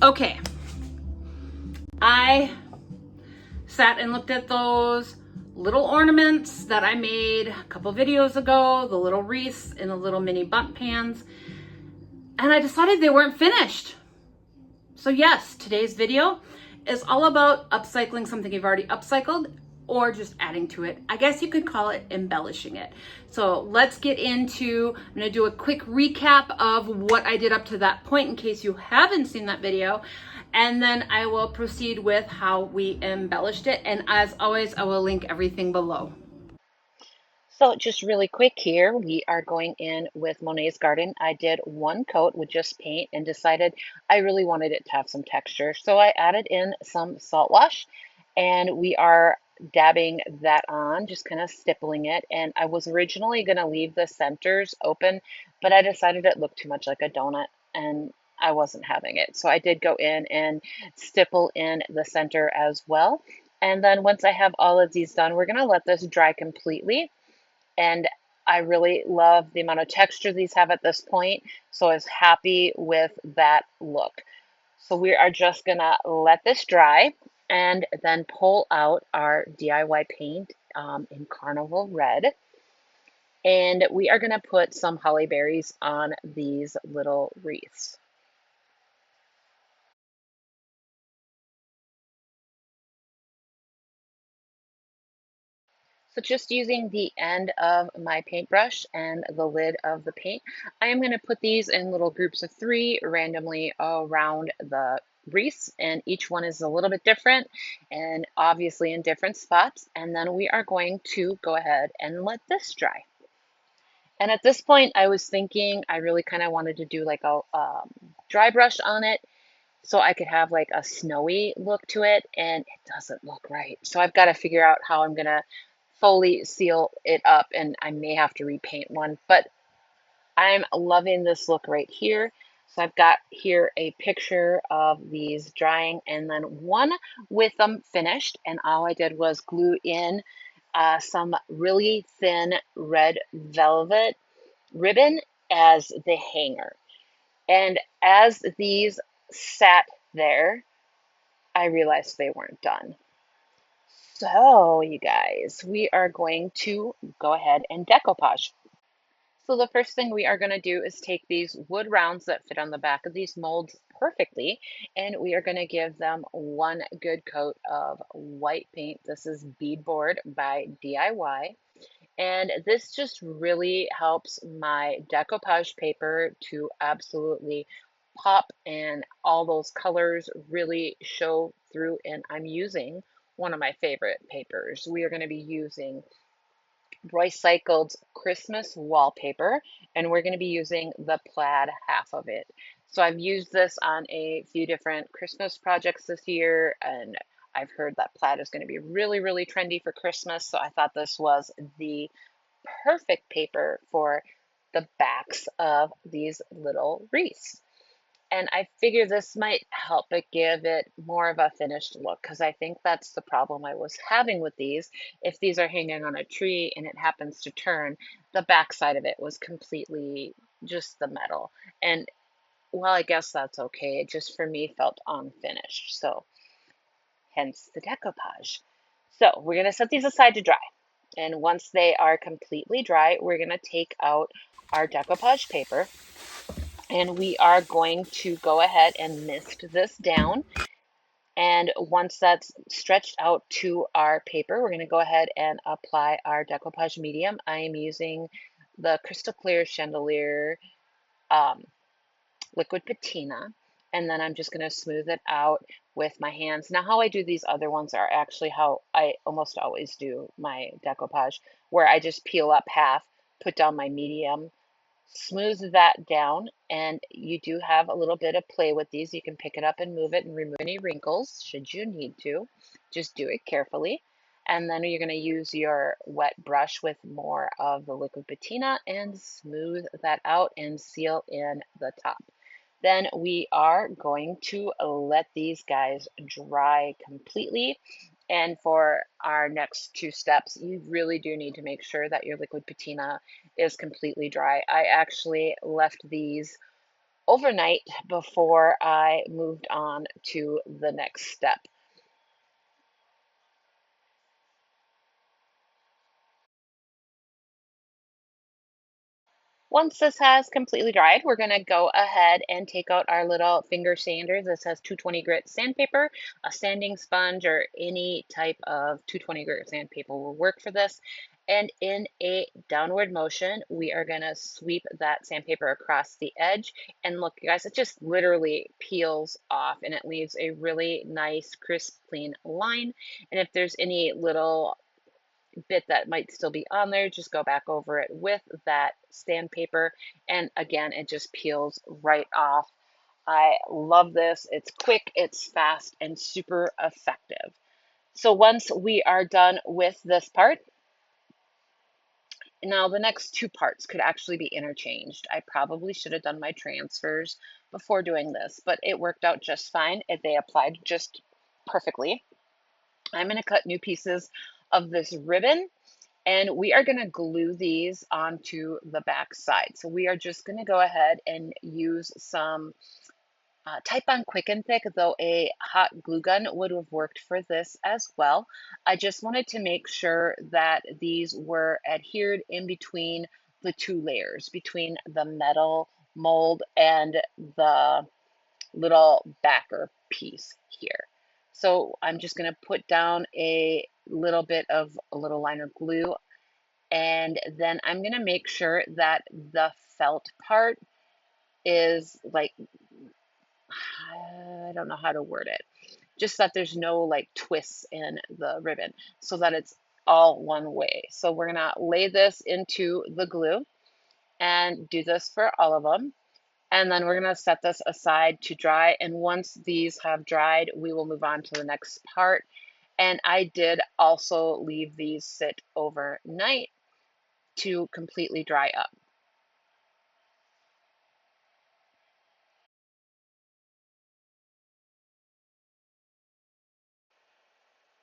Okay, I sat and looked at those little ornaments that I made a couple videos ago, the little wreaths and the little mini bundt pans, and I decided they weren't finished. So yes, today's video is all about upcycling something you've already upcycled or just adding to it. I guess you could call it embellishing it. So let's get into, I'm gonna do a quick recap of what I did up to that point in case you haven't seen that video. And then I will proceed with how we embellished it. And as always, I will link everything below. So just really quick here, we are going in with Monet's Garden. I did one coat with just paint and decided I really wanted it to have some texture. So I added in some salt wash and we are dabbing that on, just kind of stippling it. And I was originally going to leave the centers open, but I decided it looked too much like a donut and I wasn't having it. So I did go in and stipple in the center as well. And then once I have all of these done, we're going to let this dry completely. And I really love the amount of texture these have at this point, so I was happy with that look. So we are just gonna let this dry and then pull out our DIY paint in Carnival Red. And we are gonna put some holly berries on these little wreaths. So just using the end of my paintbrush and the lid of the paint, I am going to put these in little groups of 3 randomly around the wreaths, and each one is a little bit different and obviously in different spots. And then we are going to go ahead and let this dry. And at this point, I was thinking I really kind of wanted to do like a dry brush on it so I could have like a snowy look to it, and it doesn't look right. So I've got to figure out how I'm gonna fully seal it up, and I may have to repaint one, but I'm loving this look right here. So I've got here a picture of these drying and then one with them finished, and all I did was glue in some really thin red velvet ribbon as the hanger. And as these sat there, I realized they weren't done. So, you guys, we are going to go ahead and decoupage. So the first thing we are going to do is take these wood rounds that fit on the back of these molds perfectly, and we are going to give them one good coat of white paint. This is Beadboard by DIY. And this just really helps my decoupage paper to absolutely pop and all those colors really show through. And I'm using one of my favorite papers. We are going to be using Roycycled's Christmas wallpaper, and we're going to be using the plaid half of it. So I've used this on a few different Christmas projects this year, and I've heard that plaid is going to be really, really trendy for Christmas. So I thought this was the perfect paper for the backs of these little wreaths. And I figure this might help it give it more of a finished look, because I think that's the problem I was having with these. If these are hanging on a tree and it happens to turn, the back side of it was completely just the metal. And well, I guess that's okay. It just for me felt unfinished. So hence the decoupage. So we're going to set these aside to dry. And once they are completely dry, we're going to take out our decoupage paper and we are going to go ahead and mist this down. And once that's stretched out to our paper, we're going to go ahead and apply our decoupage medium. I am using the Crystal Clear Chandelier um, liquid patina, and then I'm just going to smooth it out with my hands. Now, how I do these other ones are actually how I almost always do my decoupage, where I just peel up half, put down my medium, smooth that down, and you do have a little bit of play with these. You can pick it up and move it and remove any wrinkles should you need to. Just do it carefully. And then you're going to use your wet brush with more of the liquid patina and smooth that out and seal in the top. Then we are going to let these guys dry completely. And for our next 2 steps, you really do need to make sure that your liquid patina is completely dry. I actually left these overnight before I moved on to the next step. Once this has completely dried, we're going to go ahead and take out our little finger sander. This has 220 grit sandpaper, a sanding sponge, or any type of 220 grit sandpaper will work for this. And in a downward motion, we are going to sweep that sandpaper across the edge. And look, you guys, it just literally peels off and it leaves a really nice, crisp, clean line. And if there's any little bit that might still be on there, just go back over it with that sandpaper. And again, it just peels right off. I love this. It's quick, it's fast, and super effective. So once we are done with this part, now the next two parts could actually be interchanged. I probably should have done my transfers before doing this, but it worked out just fine. They applied just perfectly. I'm going to cut new pieces of this ribbon. And we are going to glue these onto the back side. So we are just going to go ahead and use some Type on Quick and Thick, though a hot glue gun would have worked for this as well. I just wanted to make sure that these were adhered in between the two layers, between the metal mold and the little backer piece here. So I'm just going to put down a little bit of a little liner glue, and then I'm going to make sure that the felt part is like, I don't know how to word it, just that there's no like twists in the ribbon so that it's all one way. So we're going to lay this into the glue and do this for all of them. And then we're going to set this aside to dry. And once these have dried, we will move on to the next part. And I did also leave these sit overnight to completely dry up.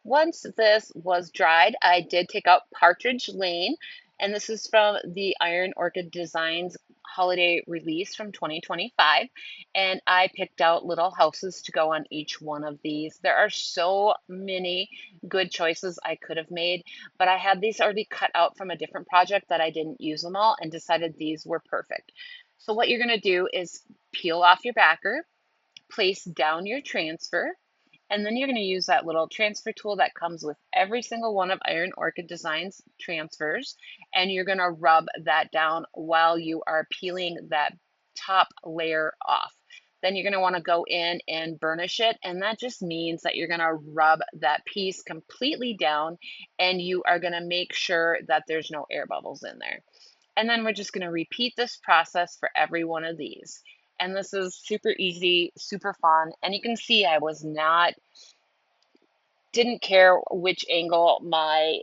Once this was dried, I did take out Partridge Lane, and this is from the Iron Orchid Designs holiday release from 2025. And I picked out little houses to go on each one of these. There are so many good choices I could have made, but I had these already cut out from a different project that I didn't use them all and decided these were perfect. So what you're going to do is peel off your backer, place down your transfer, and then you're going to use that little transfer tool that comes with every single one of Iron Orchid Designs transfers. And you're going to rub that down while you are peeling that top layer off. Then you're going to want to go in and burnish it. And that just means that you're going to rub that piece completely down and you are going to make sure that there's no air bubbles in there. And then we're just going to repeat this process for every one of these. And this is super easy, super fun. And you can see I was not, didn't care which angle my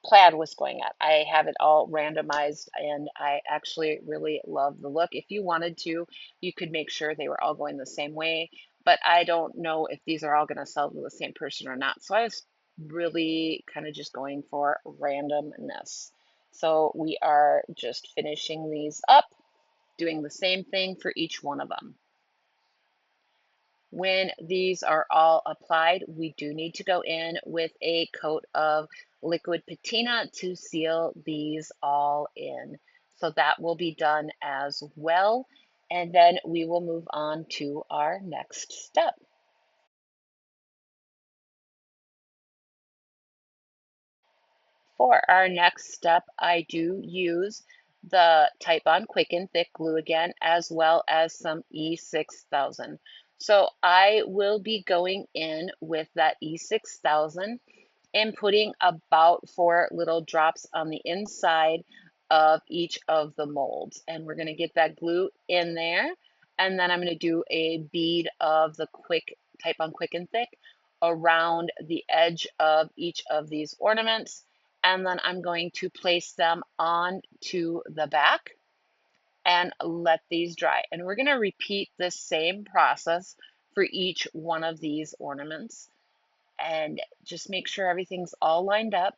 plaid was going at. I have it all randomized and I actually really love the look. If you wanted to, you could make sure they were all going the same way, but I don't know if these are all going to sell to the same person or not. So I was really kind of just going for randomness. So we are just finishing these up, doing the same thing for each one of them. When these are all applied, we do need to go in with a coat of liquid patina to seal these all in. So that will be done as well. And then we will move on to our next step. For our next step, I do use the Type on Quick and Thick glue again, as well as some E6000. So I will be going in with that E6000 and putting about 4 little drops on the inside of each of the molds. And we're going to get that glue in there. And then I'm going to do a bead of the Type on Quick and Thick around the edge of each of these ornaments. And then I'm going to place them onto the back and let these dry. And we're going to repeat the same process for each one of these ornaments. And just make sure everything's all lined up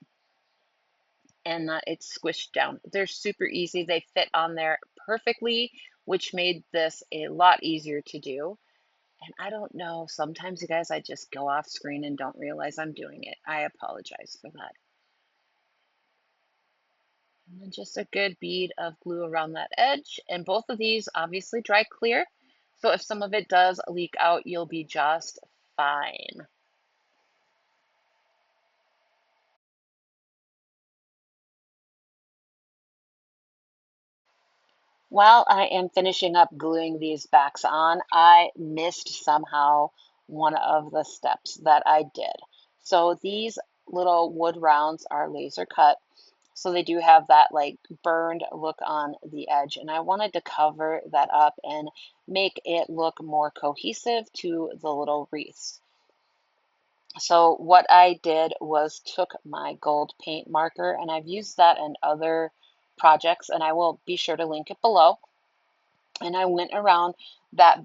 and that it's squished down. They're super easy. They fit on there perfectly which made this a lot easier to do. And I don't know, sometimes you guys, I just go off screen and don't realize I'm doing it. I apologize for that. And then just a good bead of glue around that edge. And both of these obviously dry clear. So if some of it does leak out, you'll be just fine. While I am finishing up gluing these backs on, I missed somehow one of the steps that I did. So these little wood rounds are laser cut. So they do have that like burned look on the edge. And I wanted to cover that up and make it look more cohesive to the little wreaths. So what I did was took my gold paint marker, and I've used that in other projects, and I will be sure to link it below. And I went around that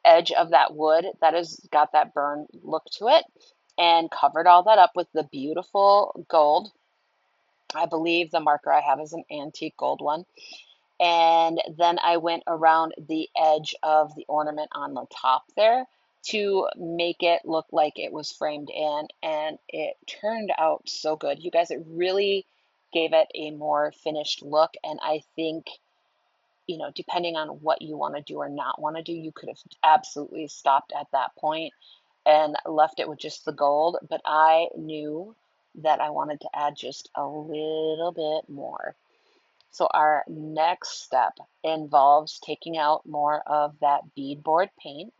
edge of that wood that has got that burn look to it and covered all that up with the beautiful gold. I believe the marker I have is an antique gold one. And then I went around the edge of the ornament on the top there to make it look like it was framed in, and it turned out so good. You guys, it really gave it a more finished look, and I think, you know, depending on what you want to do or not want to do, you could have absolutely stopped at that point and left it with just the gold, but I knew that I wanted to add just a little bit more. So our next step involves taking out more of that beadboard paint,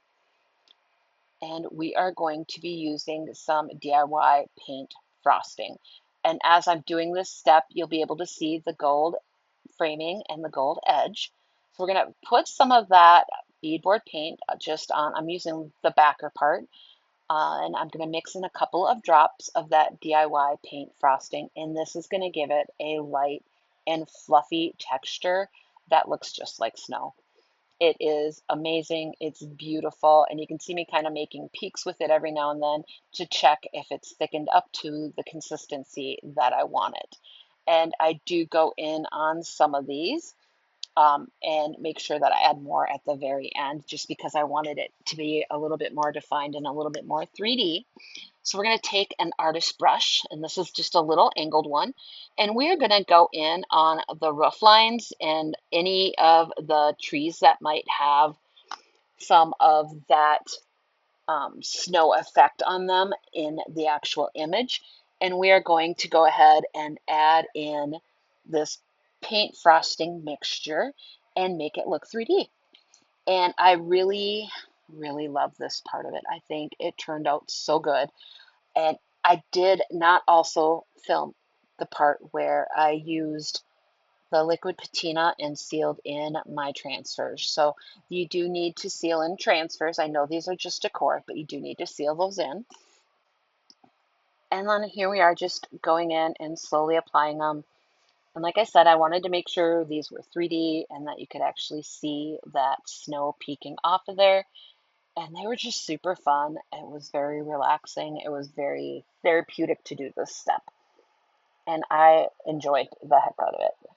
and we are going to be using some DIY paint frosting. And as I'm doing this step, you'll be able to see the gold framing and the gold edge. So we're going to put some of that beadboard paint just on, I'm using the backer part, and I'm going to mix in a couple of drops of that DIY paint frosting, and this is going to give it a light and fluffy texture that looks just like snow. It is amazing, it's beautiful, and you can see me kind of making peaks with it every now and then to check if it's thickened up to the consistency that I want it. And I do go in on some of these and make sure that I add more at the very end just because I wanted it to be a little bit more defined and a little bit more 3D. So we're going to take an artist brush, and this is just a little angled one, and we're going to go in on the roof lines and any of the trees that might have some of that snow effect on them in the actual image. And we are going to go ahead and add in this paint frosting mixture and make it look 3D. And I really, really love this part of it. I think it turned out so good. And I did not also film the part where I used the liquid patina and sealed in my transfers. So you do need to seal in transfers. I know these are just decor, but you do need to seal those in. And then here we are just going in and slowly applying them. And like I said, I wanted to make sure these were 3D and that you could actually see that snow peeking off of there. And they were just super fun. It was very relaxing. It was very therapeutic to do this step. And I enjoyed the heck out of it.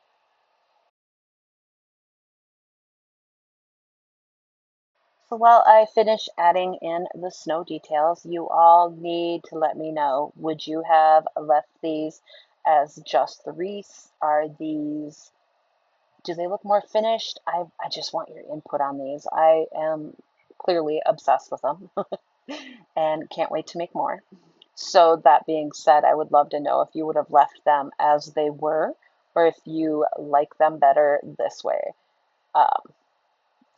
So while I finish adding in the snow details, you all need to let me know, would you have left these as just the wreaths? Are these, do they look more finished? I just want your input on these. I am clearly obsessed with them and can't wait to make more. So that being said, I would love to know if you would have left them as they were or if you like them better this way. Um,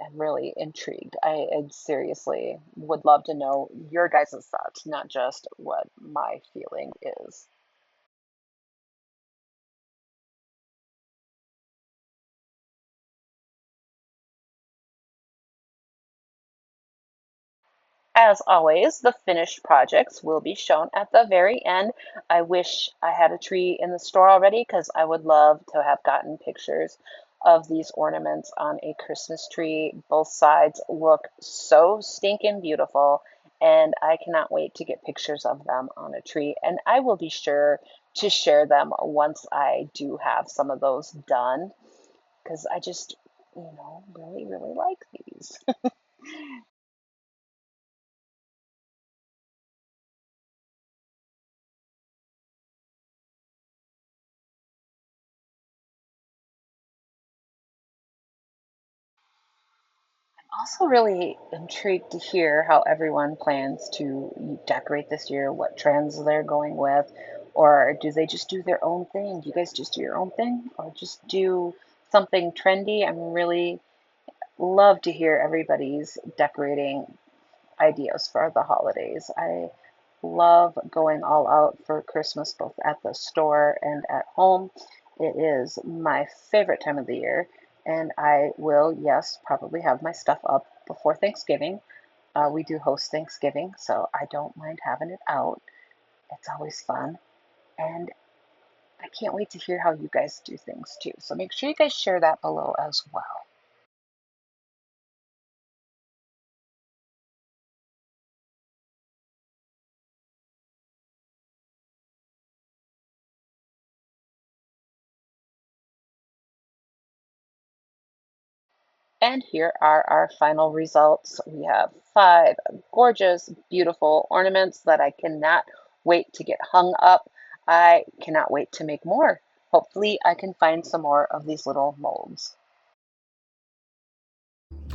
I'm really intrigued. I seriously would love to know your guys' thoughts, not just what my feeling is. As always, the finished projects will be shown at the very end. I wish I had a tree in the store already because I would love to have gotten pictures of these ornaments on a Christmas tree. Both sides look so stinking beautiful, and I cannot wait to get pictures of them on a tree. And I will be sure to share them once I do have some of those done because I just really, really like these. Also really intrigued to hear how everyone plans to decorate this year, what trends they're going with, or do they just do their own thing? Do you guys just do your own thing or just do something trendy? I'm really love to hear everybody's decorating ideas for the holidays. I love going all out for Christmas, both at the store and at home. It is my favorite time of the year, and I will, yes, probably have my stuff up before Thanksgiving. We do host Thanksgiving, so I don't mind having it out. It's always fun, and I can't wait to hear how you guys do things too. So make sure you guys share that below as well. And here are our final results. We have 5 gorgeous, beautiful ornaments that I cannot wait to get hung up. I cannot wait to make more. Hopefully I can find some more of these little molds.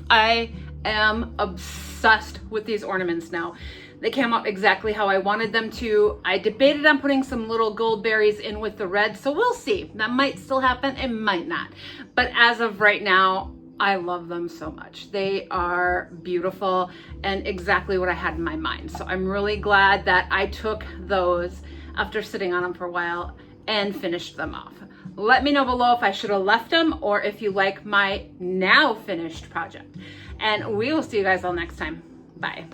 I am obsessed with these ornaments now. They came out exactly how I wanted them to. I debated on putting some little gold berries in with the red, so we'll see. That might still happen, it might not. But as of right now, I love them so much. They are beautiful and exactly what I had in my mind. So I'm really glad that I took those after sitting on them for a while and finished them off. Let me know below if I should have left them or if you like my now finished project. And we will see you guys all next time. Bye.